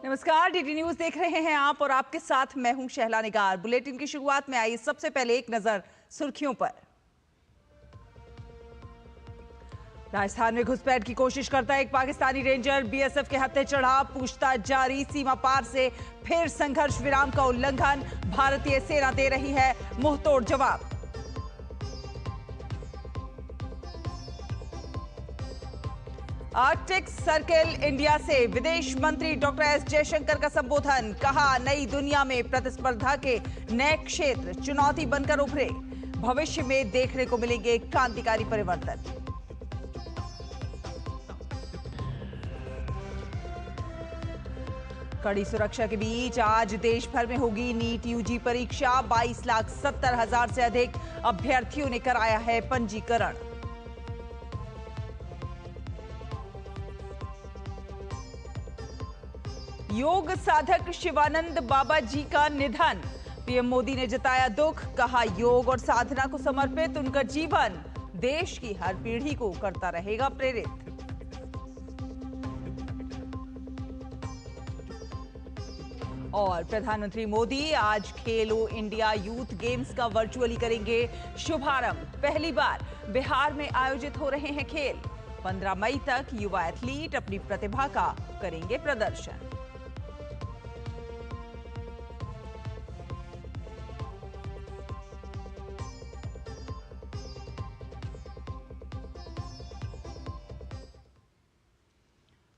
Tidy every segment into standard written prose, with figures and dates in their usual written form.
नमस्कार, DD news देख रहे हैं आप और आपके साथ मैं हूं शहला निगार। बुलेटिन की शुरुआत में आई सबसे पहले एक नजर सुर्खियों पर। राजस्थान में घुसपैठ की कोशिश करता एक पाकिस्तानी रेंजर, बीएसएफ के हत्थे चढ़ा, पूछताछ जारी। सीमा पार से फिर संघर्ष विराम का उल्लंघन, भारतीय सेना दे रही है मुंहतोड़ जवाब। आर्कटिक सर्किल इंडिया से विदेश मंत्री डॉक्टर एस जयशंकर का संबोधन, कहा नई दुनिया में प्रतिस्पर्धा के नए क्षेत्र चुनौती बनकर उभरे, भविष्य में देखने को मिलेंगे क्रांतिकारी परिवर्तन। कड़ी सुरक्षा के बीच आज देश भर में होगी नीट यूजी परीक्षा। 22,70,000 से अधिक अभ्यर्थियों ने कराया है पंजीकरण। योग साधक शिवानंद बाबा जी का निधन, पीएम मोदी ने जताया दुख, कहा योग और साधना को समर्पित उनका जीवन देश की हर पीढ़ी को करता रहेगा प्रेरित। और प्रधानमंत्री मोदी आज खेलो इंडिया यूथ गेम्स का वर्चुअली करेंगे शुभारंभ। पहली बार बिहार में आयोजित हो रहे हैं खेल। 15 मई तक युवा एथलीट अपनी प्रतिभा का करेंगे प्रदर्शन।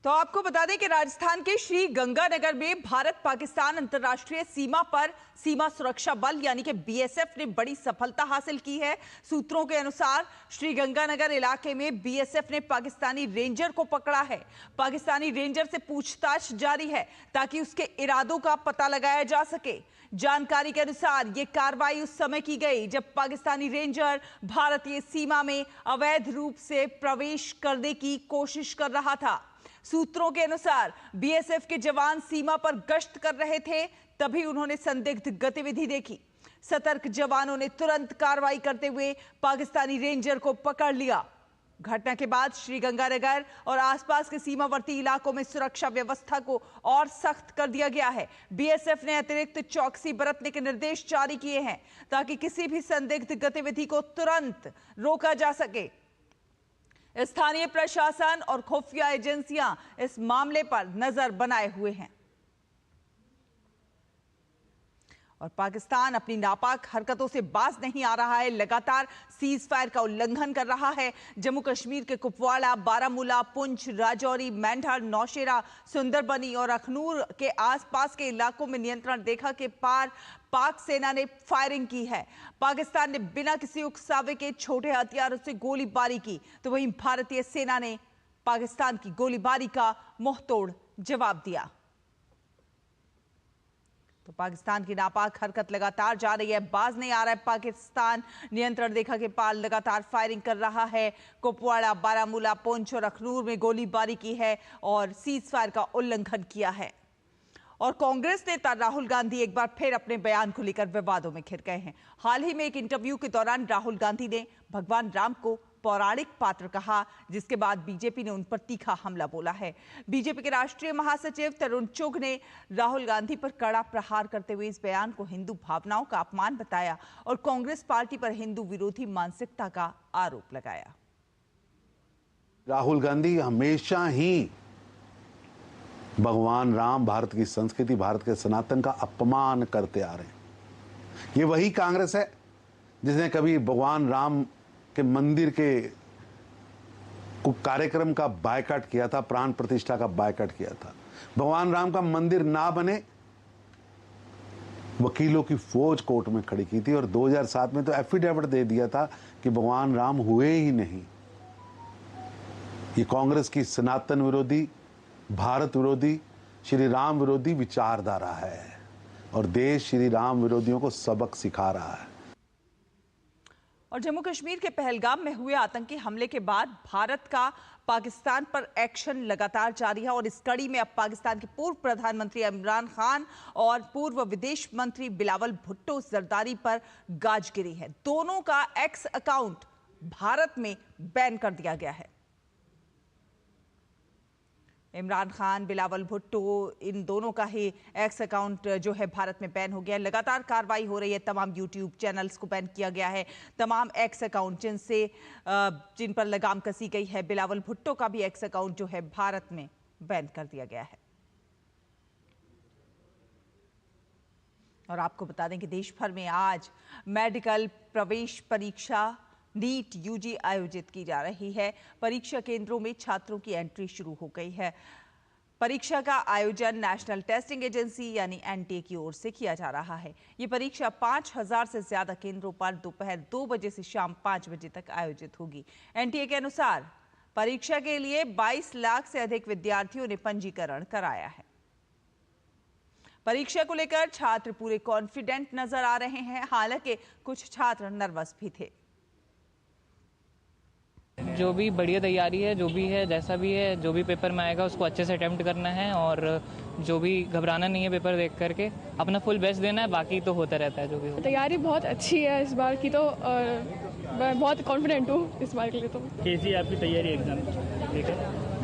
तो आपको बता दें कि राजस्थान के श्री गंगानगर में भारत पाकिस्तान अंतर्राष्ट्रीय सीमा पर सीमा सुरक्षा बल यानी कि बीएसएफ ने बड़ी सफलता हासिल की है। सूत्रों के अनुसार श्री गंगानगर इलाके में बीएसएफ ने पाकिस्तानी रेंजर को पकड़ा है। पाकिस्तानी रेंजर से पूछताछ जारी है ताकि उसके इरादों का पता लगाया जा सके। जानकारी के अनुसार यह कार्रवाई उस समय की गई जब पाकिस्तानी रेंजर भारतीय सीमा में अवैध रूप से प्रवेश करने की कोशिश कर रहा था। सूत्रों के अनुसार बीएसएफ के जवान सीमा पर गश्त कर रहे थे, तभी उन्होंने संदिग्ध गतिविधि देखी। सतर्क जवानों ने तुरंत कार्रवाई करते हुए पाकिस्तानी रेंजर को पकड़ लिया। घटना के बाद श्रीगंगानगर और आसपास के सीमावर्ती इलाकों में सुरक्षा व्यवस्था को और सख्त कर दिया गया है। बीएसएफ ने अतिरिक्त चौकसी बरतने के निर्देश जारी किए हैं ताकि किसी भी संदिग्ध गतिविधि को तुरंत रोका जा सके। स्थानीय प्रशासन और खुफिया एजेंसियां इस मामले पर नजर बनाए हुए हैं और पाकिस्तान अपनी नापाक हरकतों से बाज नहीं आ रहा है। लगातार सीज फायर का उल्लंघन कर रहा है। जम्मू कश्मीर के कुपवाड़ा, बारामूला, पुंछ, राजौरी, मेंढर, नौशेरा, सुंदरबनी और अखनूर के आसपास के इलाकों में नियंत्रण रेखा के पार पाक सेना ने फायरिंग की है। पाकिस्तान ने बिना किसी उकसावे के छोटे हथियारों से गोलीबारी की, तो वहीं भारतीय सेना ने पाकिस्तान की गोलीबारी का मुंहतोड़ जवाब दिया। तो पाकिस्तान की नापाक हरकत लगातार जा रही है, बाज नहीं आ रहा है। पाकिस्तान नियंत्रण रेखा के पार लगातार फायरिंग कर रहा है। कुपवाड़ा, बारामूला, पुंछ और अखनूर में गोलीबारी की है और सीज फायर का उल्लंघन किया है। और कांग्रेस नेता राहुल गांधी एक बार फिर अपने बयान को लेकर विवादों में घिर गए हैं। हाल ही में एक इंटरव्यू के दौरान राहुल गांधी ने भगवान राम को पौराणिक पात्र कहा, जिसके बाद बीजेपी ने उन पर तीखा हमला बोला है। बीजेपी के राष्ट्रीय महासचिव तरुण चुघ ने राहुल गांधी पर कड़ा प्रहार करते हुए इस बयान को हिंदू भावनाओं का अपमान बताया और कांग्रेस पार्टी पर हिंदू विरोधी मानसिकता का आरोप लगाया। राहुल गांधी हमेशा ही भगवान राम, भारत की संस्कृति, भारत के सनातन का अपमान करते आ रहे हैं। ये वही कांग्रेस है जिसने कभी भगवान राम के मंदिर के कार्यक्रम का बायकॉट किया था, प्राण प्रतिष्ठा का बायकॉट किया था। भगवान राम का मंदिर ना बने, वकीलों की फौज कोर्ट में खड़ी की थी और 2007 में तो एफिडेविट दे दिया था कि भगवान राम हुए ही नहीं। ये कांग्रेस की सनातन विरोधी, भारत विरोधी, श्री राम विरोधी विचारधारा है और देश श्री राम विरोधियों को सबक सिखा रहा है। और जम्मू कश्मीर के पहलगाम में हुए आतंकी हमले के बाद भारत का पाकिस्तान पर एक्शन लगातार जारी है और इस कड़ी में अब पाकिस्तान के पूर्व प्रधानमंत्री इमरान खान और पूर्व विदेश मंत्री बिलावल भुट्टो जरदारी पर गाज गिरी है। दोनों का एक्स अकाउंट भारत में बैन कर दिया गया है। इमरान खान, बिलावल भुट्टो, इन दोनों का ही एक्स अकाउंट जो है भारत में बैन हो गया है। लगातार कार्रवाई हो रही है, तमाम यूट्यूब चैनल्स को बैन किया गया है, तमाम एक्स अकाउंट जिन पर लगाम कसी गई है। बिलावल भुट्टो का भी एक्स अकाउंट जो है भारत में बैन कर दिया गया है। और आपको बता दें कि देश भर में आज मेडिकल प्रवेश परीक्षा नीट यूजी आयोजित की जा रही है। परीक्षा केंद्रों में छात्रों की एंट्री शुरू हो गई है। परीक्षा का आयोजन नेशनल टेस्टिंग एजेंसी यानी एनटीए की ओर से किया जा रहा है। ये परीक्षा 5000 से ज्यादा केंद्रों पर दोपहर 2 बजे से शाम 5 बजे तक आयोजित होगी। एनटीए के अनुसार परीक्षा के लिए 22 लाख से अधिक विद्यार्थियों ने पंजीकरण कराया है। परीक्षा को लेकर छात्र पूरे कॉन्फिडेंट नजर आ रहे हैं, हालांकि कुछ छात्र नर्वस भी थे। जो भी बढ़िया तैयारी है, जो भी है, जैसा भी है, जो भी पेपर में आएगा उसको अच्छे से अटेम्प्ट करना है और जो भी घबराना नहीं है पेपर देख करके, अपना फुल बेस्ट देना है, बाकी तो होता रहता है जो भी हो। तैयारी बहुत अच्छी है इस बार की, तो मैं बहुत कॉन्फिडेंट हूँ इस बार के लिए। तो कैसी है आपकी तैयारी एग्जाम?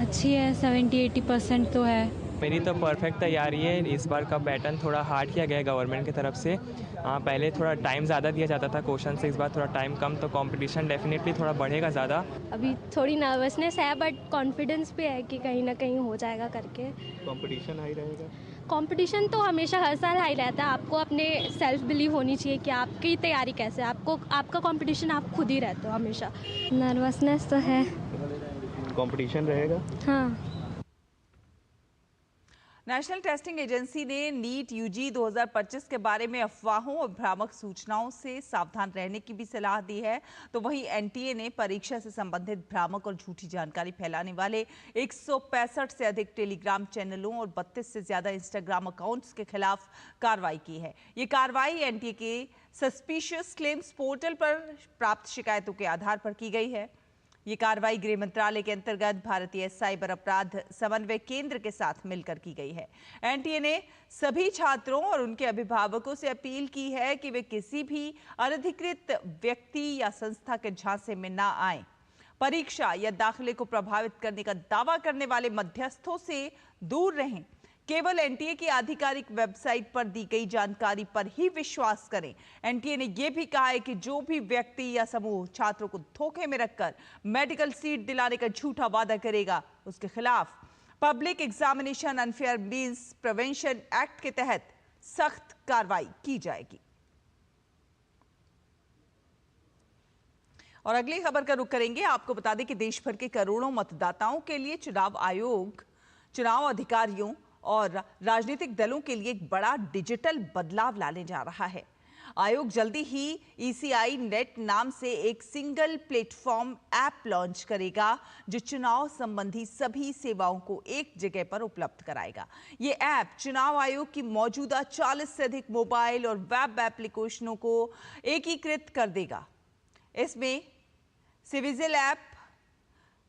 अच्छी है, 70-80% तो है। मेरी तो परफेक्ट तैयारी है। इस बार का पैटर्न थोड़ा हार्ड किया गया है गवर्नमेंट की तरफ से। पहले थोड़ा टाइम ज़्यादा दिया जाता था क्वेश्चन से, इस बार थोड़ा टाइम कम, तो कंपटीशन डेफिनेटली थोड़ा बढ़ेगा ज़्यादा। अभी थोड़ी नर्वसनेस है बट कॉन्फिडेंस भी है कि कहीं ना कहीं हो जाएगा करके। कंपटीशन हाई रहेगा? कंपटीशन तो हमेशा हर साल हाई रहता है। आपको अपने सेल्फ बिलीव होनी चाहिए कि आपकी तैयारी कैसे है। आपका कंपटीशन आप खुद ही रहते हो हमेशा। नर्वसनेस तो है। कंपटीशन रहेगा? हाँ। नेशनल टेस्टिंग एजेंसी ने नीट यूजी 2025 के बारे में अफवाहों और भ्रामक सूचनाओं से सावधान रहने की भी सलाह दी है। तो वहीं एनटीए ने परीक्षा से संबंधित भ्रामक और झूठी जानकारी फैलाने वाले 165 से अधिक टेलीग्राम चैनलों और 32 से ज्यादा इंस्टाग्राम अकाउंट्स के खिलाफ कार्रवाई की है। ये कार्रवाई एनटीए के सस्पिशियस क्लेम्स पोर्टल पर प्राप्त शिकायतों के आधार पर की गई है। ये कार्रवाई गृह मंत्रालय के अंतर्गत भारतीय साइबर अपराध समन्वय केंद्र के साथ मिलकर की गई है। एनटीए ने सभी छात्रों और उनके अभिभावकों से अपील की है कि वे किसी भी अनधिकृत व्यक्ति या संस्था के झांसे में ना आएं। परीक्षा या दाखिले को प्रभावित करने का दावा करने वाले मध्यस्थों से दूर रहें। केवल एनटीए की आधिकारिक वेबसाइट पर दी गई जानकारी पर ही विश्वास करें। एनटीए ने यह भी कहा है कि जो भी व्यक्ति या समूह छात्रों को धोखे में रखकर मेडिकल सीट दिलाने का झूठा वादा करेगा, उसके खिलाफ public examination unfair means prevention act के तहत सख्त कार्रवाई की जाएगी। और अगली खबर का रुख करेंगे। आपको बता दें कि देश भर के करोड़ों मतदाताओं के लिए चुनाव आयोग चुनाव अधिकारियों और राजनीतिक दलों के लिए एक बड़ा डिजिटल बदलाव लाने जा रहा है। आयोग जल्दी ही ईसीआई नेट नाम से एक सिंगल प्लेटफॉर्म ऐप लॉन्च करेगा, जो चुनाव संबंधी सभी सेवाओं को एक जगह पर उपलब्ध कराएगा। ये ऐप चुनाव आयोग की मौजूदा 40 से अधिक मोबाइल और वेब एप्लीकेशनों को एकीकृत कर देगा। इसमें cVIGIL app,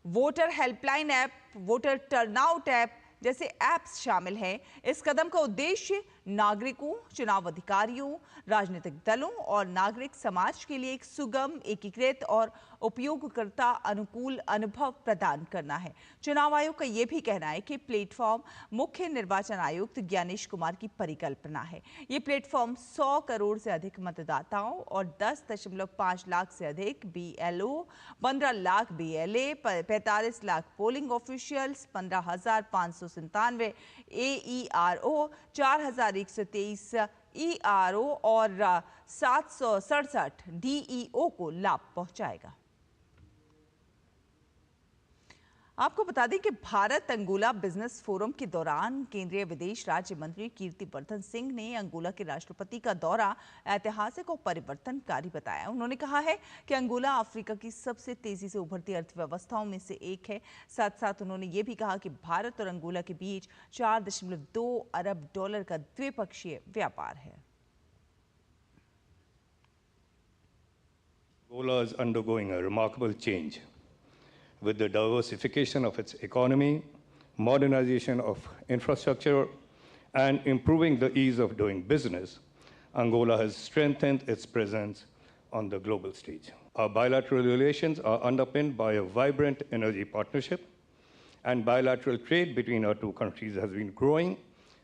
voter helpline app, voter turnout app जैसे ऐप्स शामिल हैं। इस कदम का उद्देश्य नागरिकों, चुनाव अधिकारियों, राजनीतिक दलों और नागरिक समाज के लिए एक सुगम, एकीकृत और उपयोगकर्ता अनुकूल अनुभव प्रदान करना है। चुनाव आयोग का यह भी कहना है कि प्लेटफॉर्म मुख्य निर्वाचन आयुक्त ज्ञानेश कुमार की परिकल्पना है। ये प्लेटफॉर्म 100 करोड़ से अधिक मतदाताओं और 10.5 लाख से अधिक BLO, 15 lakh BLA, 45 lakh polling officials, 15,597 AERO, 4,123 ERO और 767 DEO को लाभ पहुंचाएगा। आपको बता दें कि भारत अंगोला बिजनेस फोरम के दौरान केंद्रीय विदेश राज्य मंत्री कीर्तिवर्धन सिंह ने अंगोला के राष्ट्रपति का दौरा ऐतिहासिक और परिवर्तनकारी बताया। उन्होंने कहा है कि अंगोला अफ्रीका की सबसे तेजी से उभरती अर्थव्यवस्थाओं में से एक है। साथ साथ उन्होंने ये भी कहा कि भारत और अंगोला के बीच $4.2 अरब का द्विपक्षीय व्यापार है। Angola is undergoing a remarkable change. With the diversification of its economy, modernization of infrastructure, and improving the ease of doing business, Angola has strengthened its presence on the global stage. Our bilateral relations are underpinned by a vibrant energy partnership, and bilateral trade between our two countries has been growing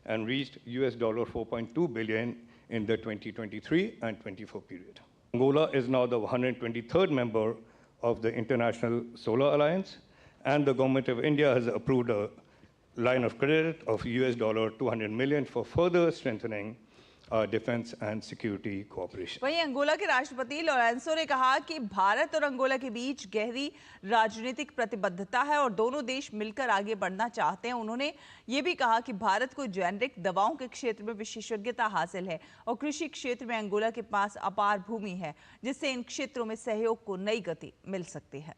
and reached $4.2 billion in the 2023 and 24 period. Angola is now the 123rd member of the International Solar Alliance, and the Government of India has approved a line of credit of $200 million for further strengthening defence and security cooperation. वहीं Angola के राष्ट्रपति लोरेंसो ने कहा कि भारत और Angola के बीच गहरी राजनीतिक प्रतिबद्धता है और दोनों देश मिलकर आगे बढ़ना चाहते हैं। उन्होंने ये भी कहा कि भारत को जेनेरिक दवाओं के क्षेत्र में विशेषज्ञता हासिल है और कृषि क्षेत्र में अंगोला के पास अपार भूमि है, जिससे इन क्षेत्रों में सहयोग को नई गति मिल सकती है।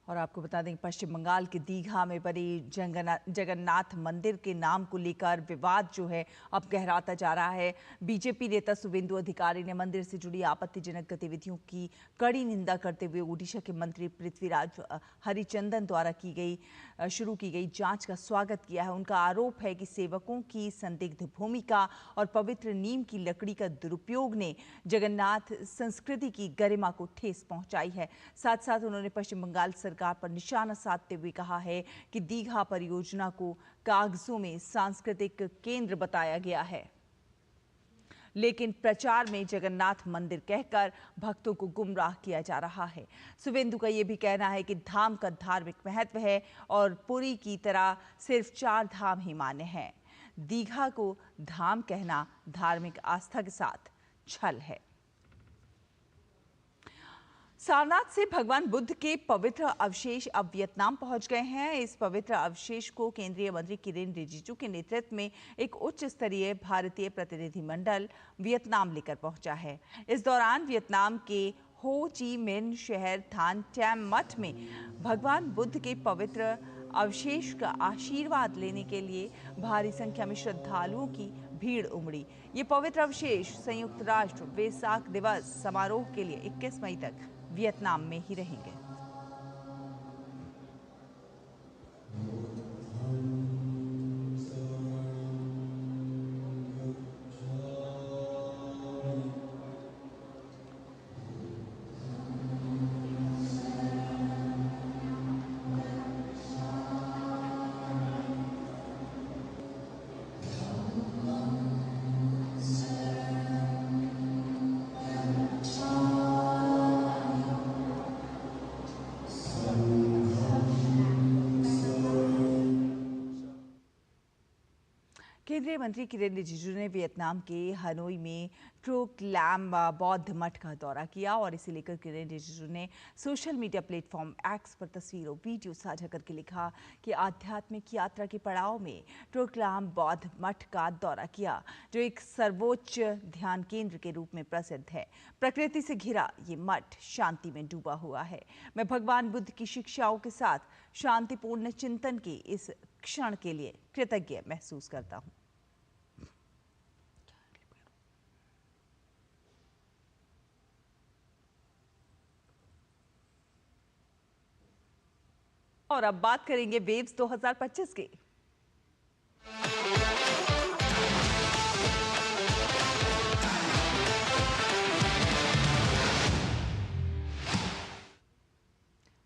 और आपको बता दें, पश्चिम बंगाल के दीघा में बने जगन्नाथ मंदिर के नाम को लेकर विवाद जो है अब गहराता जा रहा है। बीजेपी नेता शुभेंदु अधिकारी ने मंदिर से जुड़ी आपत्तिजनक गतिविधियों की कड़ी निंदा करते हुए ओडिशा के मंत्री पृथ्वीराज हरिचंदन द्वारा शुरू की गई जांच का स्वागत किया है। उनका आरोप है कि सेवकों की संदिग्ध भूमिका और पवित्र नीम की लकड़ी का दुरुपयोग ने जगन्नाथ संस्कृति की गरिमा को ठेस पहुंचाई है। साथ साथ उन्होंने पश्चिम बंगाल सरकार पर निशाना साधते हुए कहा है कि दीघा परियोजना को कागजों में सांस्कृतिक केंद्र बताया गया है, लेकिन प्रचार में जगन्नाथ मंदिर कहकर भक्तों को गुमराह किया जा रहा है। शुभेंदु का यह भी कहना है कि धाम का धार्मिक महत्व है और पुरी की तरह सिर्फ 4 धाम ही मान्य हैं। दीघा को धाम कहना धार्मिक आस्था के साथ छल है। सारनाथ से भगवान बुद्ध के पवित्र अवशेष अब वियतनाम पहुंच गए हैं। इस पवित्र अवशेष को केंद्रीय मंत्री किरेन रिजिजू के नेतृत्व में एक उच्च स्तरीय भारतीय प्रतिनिधिमंडल वियतनाम लेकर पहुंचा है। इस दौरान वियतनाम के हो ची मिन्ह शहर थान टैम मठ में भगवान बुद्ध के पवित्र अवशेष का आशीर्वाद लेने के लिए भारी संख्या में श्रद्धालुओं की भीड़ उमड़ी। ये पवित्र अवशेष संयुक्त राष्ट्र वेसाक दिवस समारोह के लिए 21 मई तक वियतनाम में ही रहेंगे। केंद्रीय मंत्री किरेन रिजिजू ने वियतनाम के हनोई में ट्रो क्लैम बौद्ध मठ का दौरा किया और इसे लेकर किरेन रिजिजू ने सोशल मीडिया प्लेटफॉर्म एक्स पर तस्वीरों वीडियो साझा करके लिखा कि आध्यात्मिक यात्रा के पड़ाव में ट्रो क्लैम बौद्ध मठ का दौरा किया, जो एक सर्वोच्च ध्यान केंद्र के रूप में प्रसिद्ध है। प्रकृति से घिरा ये मठ शांति में डूबा हुआ है। मैं भगवान बुद्ध की शिक्षाओं के साथ शांतिपूर्ण चिंतन के इस क्षण के लिए कृतज्ञ महसूस करता हूं। और अब बात करेंगे वेव्स 2025 की।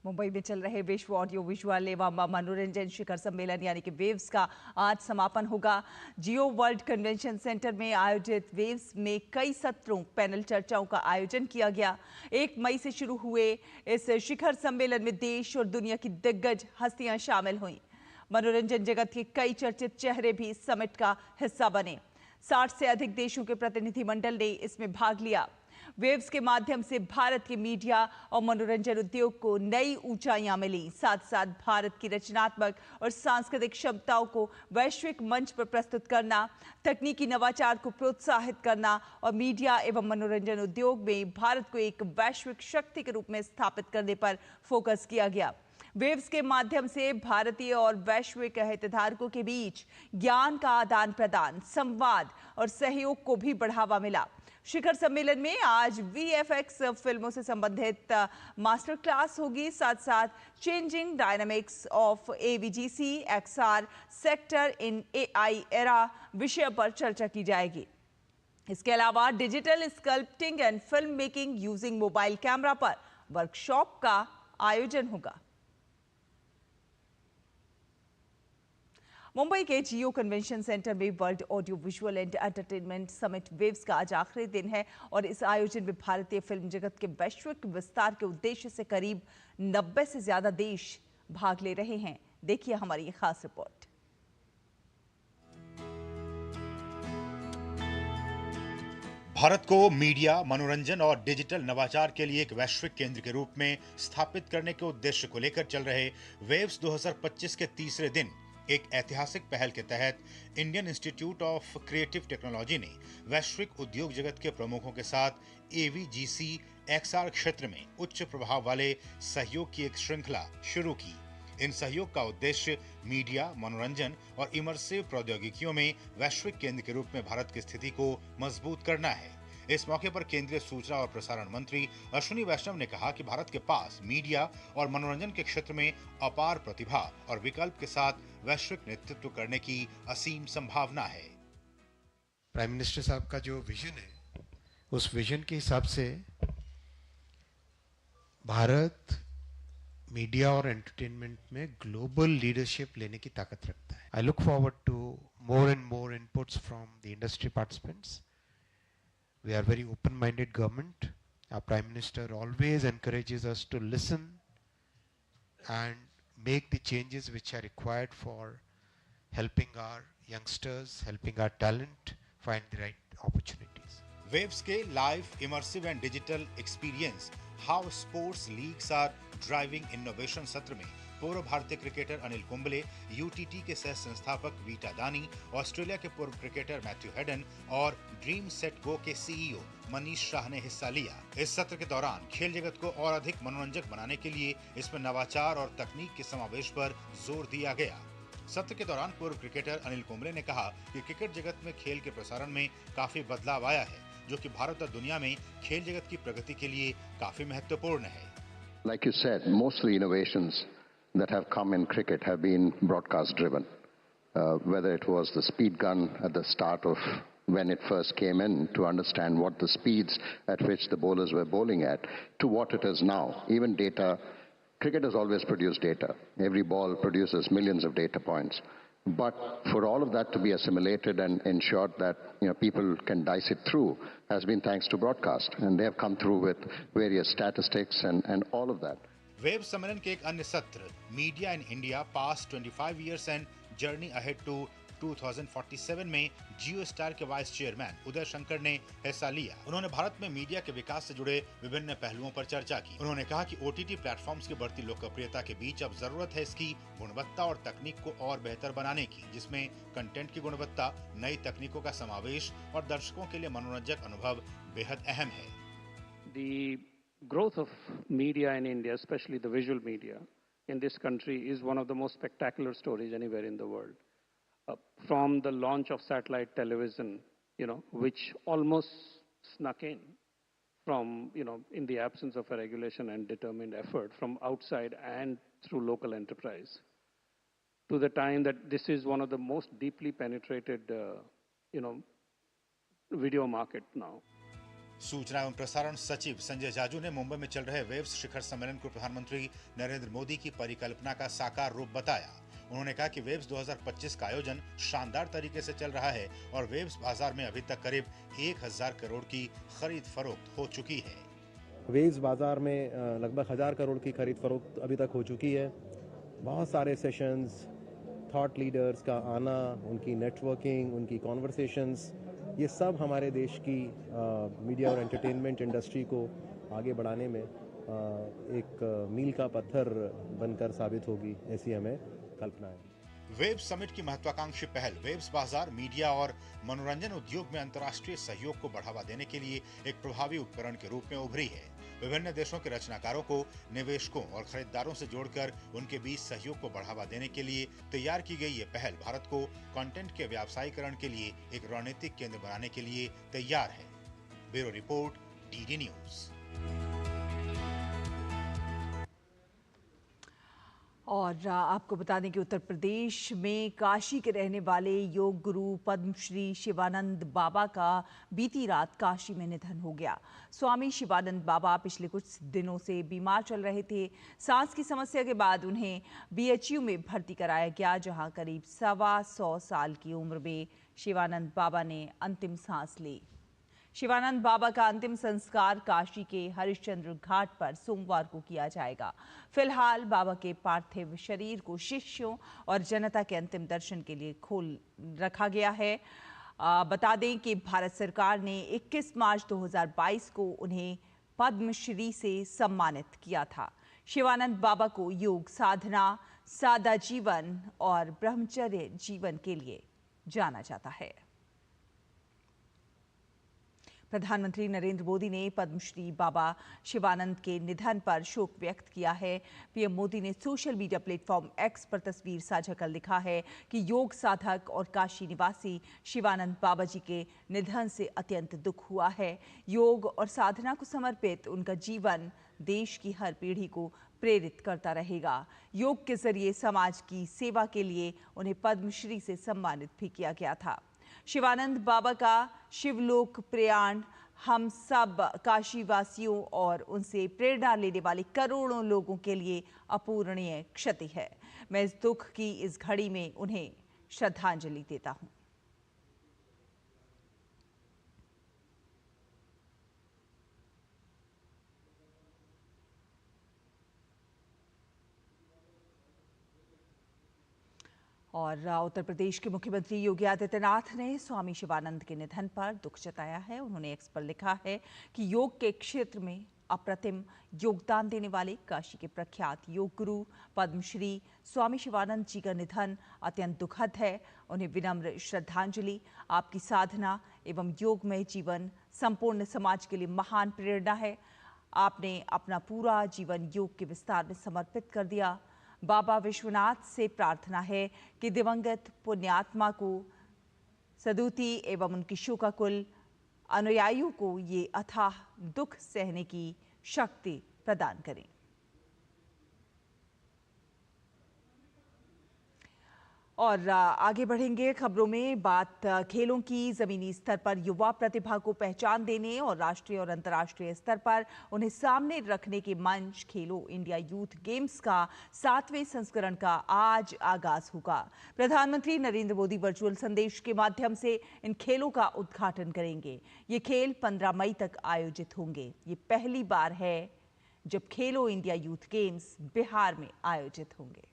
मुंबई में चल रहे विश्व ऑडियो विजुअल एवं मनोरंजन शिखर सम्मेलन यानी कि वेव्स का आज समापन होगा। जियो वर्ल्ड कन्वेंशन सेंटर में आयोजित वेव्स में कई सत्रों पैनल चर्चाओं का आयोजन किया गया। 1 मई से शुरू हुए इस शिखर सम्मेलन में देश और दुनिया की दिग्गज हस्तियां शामिल हुईं। मनोरंजन जगत के कई चर्चित चेहरे भी इस समिट का हिस्सा बने। 60 से अधिक देशों के प्रतिनिधिमंडल ने इसमें भाग लिया। वेव्स के माध्यम से भारत के मीडिया और मनोरंजन उद्योग को नई ऊंचाइयां मिली। साथ साथ भारत की रचनात्मक और सांस्कृतिक क्षमताओं को वैश्विक मंच पर प्रस्तुत करना, तकनीकी नवाचार को प्रोत्साहित करना और मीडिया एवं मनोरंजन उद्योग में भारत को एक वैश्विक शक्ति के रूप में स्थापित करने पर फोकस किया गया। वेव्स के माध्यम से भारतीय और वैश्विक हितधारकों के बीच ज्ञान का आदान प्रदान, संवाद और सहयोग को भी बढ़ावा मिला। शिखर सम्मेलन में आज VFX फिल्मों से संबंधित मास्टर क्लास होगी। साथ साथ changing dynamics of AVGC XR sector in AI era विषय पर चर्चा की जाएगी। इसके अलावा digital sculpting and film making using mobile camera पर वर्कशॉप का आयोजन होगा। मुंबई के जियो कन्वेंशन सेंटर में world audio visual and entertainment summit waves का आज आखिरी दिन है और इस आयोजन में भारतीय फिल्म जगत के वैश्विक विस्तार के उद्देश्य से करीब 90 से ज्यादा देश भाग ले रहे हैं। देखिए हमारी ये खास रिपोर्ट। भारत को मीडिया, मनोरंजन और डिजिटल नवाचार के लिए एक वैश्विक केंद्र के रूप में स्थापित करने के उद्देश्य को लेकर चल रहे वेव्स 2025 के तीसरे दिन एक ऐतिहासिक पहल के तहत Indian institute of creative technology ने वैश्विक उद्योग जगत के प्रमुखों के साथ AVGC XR क्षेत्र में उच्च प्रभाव वाले सहयोग की एक श्रृंखला शुरू की। इन सहयोग का उद्देश्य मीडिया, मनोरंजन और इमर्सिव प्रौद्योगिकियों में वैश्विक केंद्र के रूप में भारत की स्थिति को मजबूत करना है। इस मौके पर केंद्रीय सूचना और प्रसारण मंत्री अश्विनी वैष्णव ने कहा कि भारत के पास मीडिया और मनोरंजन के क्षेत्र में अपार प्रतिभा और विकल्प के साथ वैश्विक नेतृत्व करने की असीम संभावना है। प्राइम मिनिस्टर साहब का जो विजन है, उस विजन के हिसाब से भारत मीडिया और एंटरटेनमेंट में ग्लोबल लीडरशिप लेने की ताकत रखता है। I look forward to more and more inputs from the industry participants. We are very open-minded government. Our Prime Minister always encourages us to listen and make the changes which are required for helping our youngsters, helping our talent find the right opportunities. Waves के live, immersive and digital experience how sports leagues are driving innovation सत्र में पूर्व भारतीय cricketer Anil Kumble, UTT के सह संस्थापक Vita दानी, Australia के पूर्व क्रिकेटर मैथ्यू हेडन और ड्रीम सेट गो के CEO मनीष शाह ने हिस्सा लिया। इस सत्र के दौरान खेल जगत को और अधिक मनोरंजक बनाने के लिए इसमें नवाचार और तकनीक के समावेश पर जोर दिया गया। सत्र के दौरान पूर्व क्रिकेटर अनिल कुंबले ने कहा कि क्रिकेट जगत में खेल के प्रसारण में काफी बदलाव आया है, जो कि भारत और दुनिया में खेल जगत की प्रगति के लिए काफी महत्वपूर्ण है। Like you said, most of the innovations that have come in cricket have been broadcast driven. Whether it was the speed gun at the start of when it first came in to understand what the speeds at which the bowlers were bowling at, to what it is now. Even data, cricket has always produced data. Every ball produces millions of data points. But for all of that to be assimilated and ensured that people can dice it through has been thanks to broadcast. And they have come through with various statistics and all of that. Web सम्मेलन के एक अन्य सत्र media in India past 25 years and journey ahead to 2047 में Jio star के vice chairman Uday Shankar ने हिस्सा लिया। उन्होंने भारत में मीडिया के विकास से जुड़े विभिन्न पहलुओं पर चर्चा की। उन्होंने कहा कि OTT प्लेटफॉर्म्स की बढ़ती लोकप्रियता के बीच अब जरूरत है इसकी गुणवत्ता और तकनीक को और बेहतर बनाने की, जिसमें कंटेंट की गुणवत्ता, नई तकनीकों का समावेश और दर्शकों के लिए मनोरंजक अनुभव बेहद अहम है। The growth of media in India, especially the visual media in this country, is one of the most spectacular stories anywhere in the world. From the launch of satellite television, which almost snuck in from, in the absence of a regulation and determined effort from outside and through local enterprise, to the time that this is one of the most deeply penetrated, video market now. सूचना एवं प्रसारण सचिव संजय जाजू ने मुंबई में चल रहे waves शिखर सम्मेलन को प्रधानमंत्री नरेंद्र मोदी की परिकल्पना का साकार रूप बताया। उन्होंने कहा कि वेव्स 2025 का आयोजन शानदार तरीके से चल रहा है और वेव्स बाजार में अभी तक करीब 1000 करोड़ की खरीद फरोख्त हो चुकी है। वेव्स बाजार में लगभग 1000 करोड़ की खरीद फरोख्त अभी तक हो चुकी है। बहुत सारे सेशंस, थॉट लीडर्स का आना, उनकी नेटवर्किंग, उनकी कॉन्वर्सेशंस, ये सब हमारे देश की मीडिया और एंटरटेनमेंट इंडस्ट्री को आगे बढ़ाने में एक मील का पत्थर बनकर साबित होगी, ऐसी हमें कल्पना है। वेव्स समिट की महत्वाकांक्षी पहल वेव्स बाजार मीडिया और मनोरंजन उद्योग में अंतर्राष्ट्रीय सहयोग को बढ़ावा देने के लिए एक प्रभावी उपकरण के रूप में उभरी है। विभिन्न देशों के रचनाकारों को निवेशकों और खरीदारों से जोड़कर उनके बीच सहयोग को बढ़ावा देने के लिए तैयार की गई ये पहल भारत को कंटेंट के व्यावसायीकरण के लिए एक रणनीतिक केंद्र बनाने के लिए तैयार है। Bureau report, DD news. और आपको बता दें कि उत्तर प्रदेश में काशी के रहने वाले योग गुरु पद्मश्री शिवानंद बाबा का बीती रात काशी में निधन हो गया। स्वामी शिवानंद बाबा पिछले कुछ दिनों से बीमार चल रहे थे। सांस की समस्या के बाद उन्हें बीएचयू में भर्ती कराया गया, जहां करीब 125 साल की उम्र में शिवानंद बाबा ने अंतिम सांस ली। शिवानंद बाबा का अंतिम संस्कार काशी के हरिश्चंद्र घाट पर सोमवार को किया जाएगा। फिलहाल बाबा के पार्थिव शरीर को शिष्यों और जनता के अंतिम दर्शन के लिए खोल रखा गया है। बता दें कि भारत सरकार ने 21 मार्च 2022 को उन्हें पद्मश्री से सम्मानित किया था। शिवानंद बाबा को योग साधना, सादा जीवन और ब्रह्मचर्य जीवन के लिए जाना जाता है। प्रधानमंत्री नरेंद्र मोदी ने पद्मश्री बाबा शिवानंद के निधन पर शोक व्यक्त किया है। पीएम मोदी ने सोशल मीडिया प्लेटफॉर्म एक्स पर तस्वीर साझा कर लिखा है कि योग साधक और काशी निवासी शिवानंद बाबा जी के निधन से अत्यंत दुख हुआ है। योग और साधना को समर्पित उनका जीवन देश की हर पीढ़ी को प्रेरित करता रहेगा। योग के जरिए समाज की सेवा के लिए उन्हें पद्मश्री से सम्मानित भी किया गया था। शिवानंद बाबा का शिवलोक प्रयाण हम सब काशीवासियों और उनसे प्रेरणा लेने वाले करोड़ों लोगों के लिए अपूरणीय क्षति है। मैं इस दुख की इस घड़ी में उन्हें श्रद्धांजलि देता हूं। और उत्तर प्रदेश के मुख्यमंत्री योगी आदित्यनाथ ने स्वामी शिवानंद के निधन पर दुख जताया है। उन्होंने एक्स पर लिखा है कि योग के क्षेत्र में अप्रतिम योगदान देने वाले काशी के प्रख्यात योग गुरु पद्मश्री स्वामी शिवानंद जी का निधन अत्यंत दुखद है। उन्हें विनम्र श्रद्धांजलि। आपकी साधना एवं योगमय जीवन संपूर्ण समाज के लिए महान प्रेरणा है। आपने अपना पूरा जीवन योग के विस्तार में समर्पित कर दिया। बाबा विश्वनाथ से प्रार्थना है कि दिवंगत पुण्यात्मा को सदुति एवं उनकी शोकाकुल अनुयायियों को ये अथाह दुख सहने की शक्ति प्रदान करें। और आगे बढ़ेंगे खबरों में। बात खेलों की। जमीनी स्तर पर युवा प्रतिभा को पहचान देने और राष्ट्रीय और अंतर्राष्ट्रीय स्तर पर उन्हें सामने रखने के मंच खेलो इंडिया यूथ गेम्स का 7वें संस्करण का आज आगाज होगा। प्रधानमंत्री नरेंद्र मोदी वर्चुअल संदेश के माध्यम से इन खेलों का उद्घाटन करेंगे। ये खेल 15 मई तक आयोजित होंगे। ये पहली बार है जब खेलो इंडिया यूथ गेम्स बिहार में आयोजित होंगे।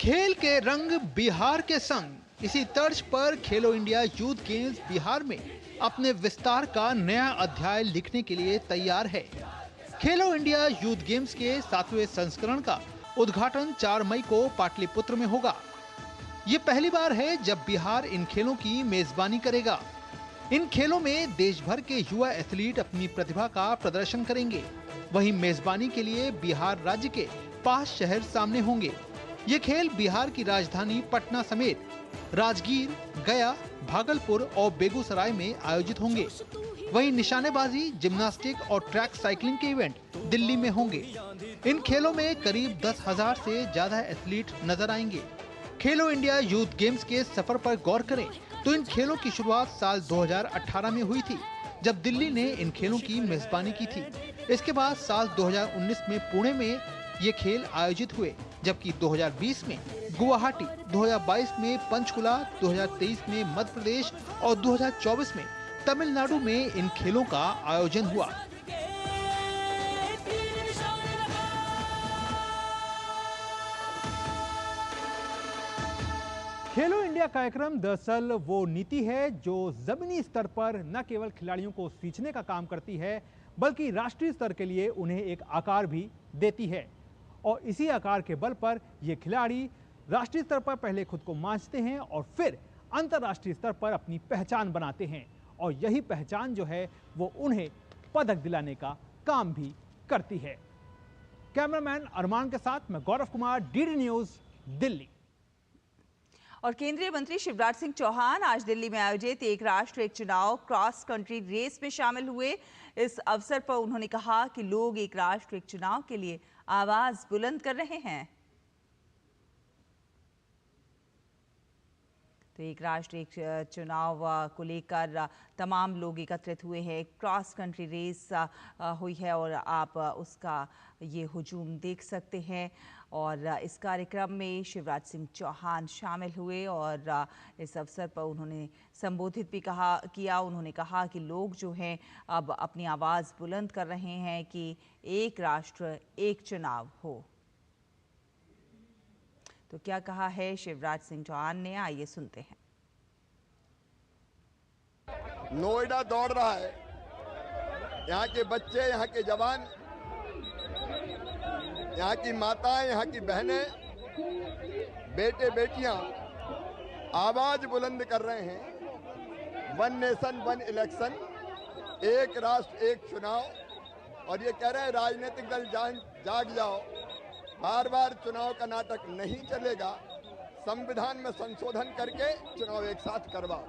खेल के रंग बिहार के संग इसी तर्ज पर खेलो इंडिया यूथ गेम्स बिहार में अपने विस्तार का नया अध्याय लिखने के लिए तैयार है। खेलो इंडिया यूथ गेम्स के 7वें संस्करण का उद्घाटन 4 मई को पाटलिपुत्र में होगा। ये पहली बार है जब बिहार इन खेलों की मेजबानी करेगा। इन खेलों में देश भर के युवा एथलीट अपनी प्रतिभा का प्रदर्शन करेंगे। वहीं मेजबानी के लिए बिहार राज्य के 5 शहर सामने होंगे। ये खेल बिहार की राजधानी पटना समेत राजगीर, गया, भागलपुर और बेगूसराय में आयोजित होंगे। वहीं निशानेबाजी, जिम्नास्टिक और ट्रैक साइकिलिंग के इवेंट दिल्ली में होंगे। इन खेलों में करीब 10,000 से ज्यादा एथलीट नजर आएंगे। खेलो इंडिया यूथ गेम्स के सफर पर गौर करें तो इन खेलों की शुरुआत साल 2018 में हुई थी, जब दिल्ली ने इन खेलों की मेजबानी की थी। इसके बाद साल 2019 में पुणे में ये खेल आयोजित हुए, जबकि 2020 में गुवाहाटी, 2022 में पंचकुला, 2023 में मध्य प्रदेश और 2024 में तमिलनाडु में इन खेलों का आयोजन हुआ। खेलो इंडिया कार्यक्रम दरअसल वो नीति है जो जमीनी स्तर पर न केवल खिलाड़ियों को सींचने का काम करती है, बल्कि राष्ट्रीय स्तर के लिए उन्हें एक आकार भी देती है। और इसी आकार के बल पर ये खिलाड़ी राष्ट्रीय स्तर पर पहले खुद को मांचते हैं और फिर अंतर्राष्ट्रीय स्तर पर अपनी पहचान बनाते हैं। और यही पहचान जो है वो उन्हें पदक दिलाने का काम भी करती है। कैमरामैन अरमान के साथ मैं गौरव कुमार, डीडी न्यूज़, दिल्ली। और केंद्रीय मंत्री शिवराज सिंह चौहान आज दिल्ली में आयोजित एक राष्ट्र एक चुनाव क्रॉस कंट्री रेस में शामिल हुए। इस अवसर पर उन्होंने कहा कि लोग एक राष्ट्र एक चुनाव के लिए आवाज बुलंद कर रहे हैं। तो एक राष्ट्र एक चुनाव को लेकर तमाम लोग एकत्रित हुए हैं। क्रॉस कंट्री रेस हुई है और आप उसका ये हुजूम देख सकते हैं। और इस कार्यक्रम में शिवराज सिंह चौहान शामिल हुए और इस अवसर पर उन्होंने संबोधित भी किया। उन्होंने कहा कि लोग जो हैं अब अपनी आवाज़ बुलंद कर रहे हैं कि एक राष्ट्र एक चुनाव हो। तो क्या कहा है शिवराज सिंह चौहान ने, आइए सुनते हैं। नोएडा दौड़ रहा है, यहाँ के बच्चे, यहाँ के जवान, यहाँ की माताएं, यहाँ की बहनें, बेटे बेटियां आवाज बुलंद कर रहे हैं। वन नेशन वन इलेक्शन, एक राष्ट्र एक चुनाव। और ये कह रहे हैं राजनीतिक दल जाग जाओ, बार बार चुनाव का नाटक नहीं चलेगा, संविधान में संशोधन करके चुनाव एक साथ करवाओ।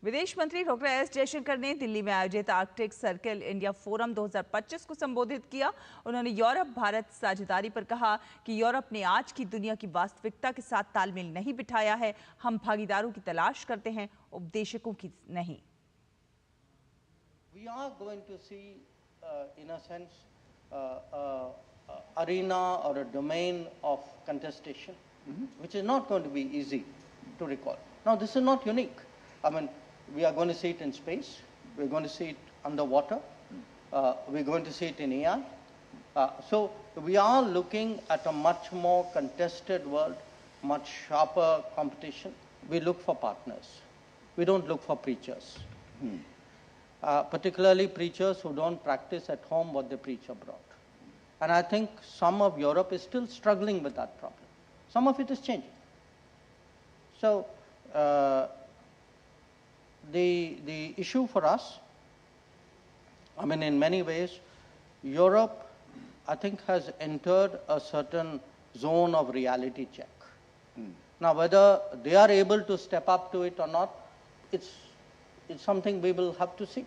विदेश मंत्री डॉक्टर एस जयशंकर ने दिल्ली में आयोजित आर्कटिक सर्कल इंडिया फोरम 2025 को संबोधित किया। उन्होंने यूरोप भारत साझेदारी पर कहा कि यूरोप ने आज की दुनिया की वास्तविकता के साथ तालमेल नहीं बिठाया है। हम भागीदारों की तलाश करते हैं, उपदेशकों की नहीं। We are going to see, in a sense, arena or a domain of contestation, which is not going to be easy to recall. Now, this is not unique. I mean, we are going to see it in space, we're going to see it underwater, we're going to see it in AI. So we are looking at a much more contested world, much sharper competition. We look for partners. We don't look for preachers. Particularly preachers who don't practice at home what they preach abroad. And I think some of Europe is still struggling with that problem. Some of it is changing. So the issue for us, I mean, in many ways, Europe, I think, has entered a certain zone of reality check. Now, whether they are able to step up to it or not, it's something we will have to see.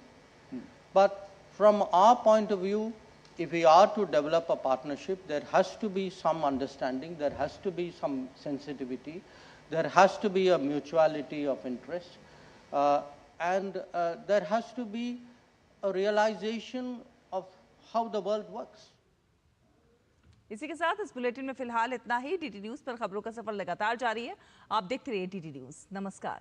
But from our point of view, if we are to develop a partnership, there has to be some understanding, there has to be some sensitivity, there has to be a mutuality of interest. And there has to be a realization of how the world works. इसी के साथ इस bulletin में फिलहाल इतना ही। DD news पर खबरों का सफर लगातार जारी है। आप देखते रहिए डीडी न्यूज। नमस्कार।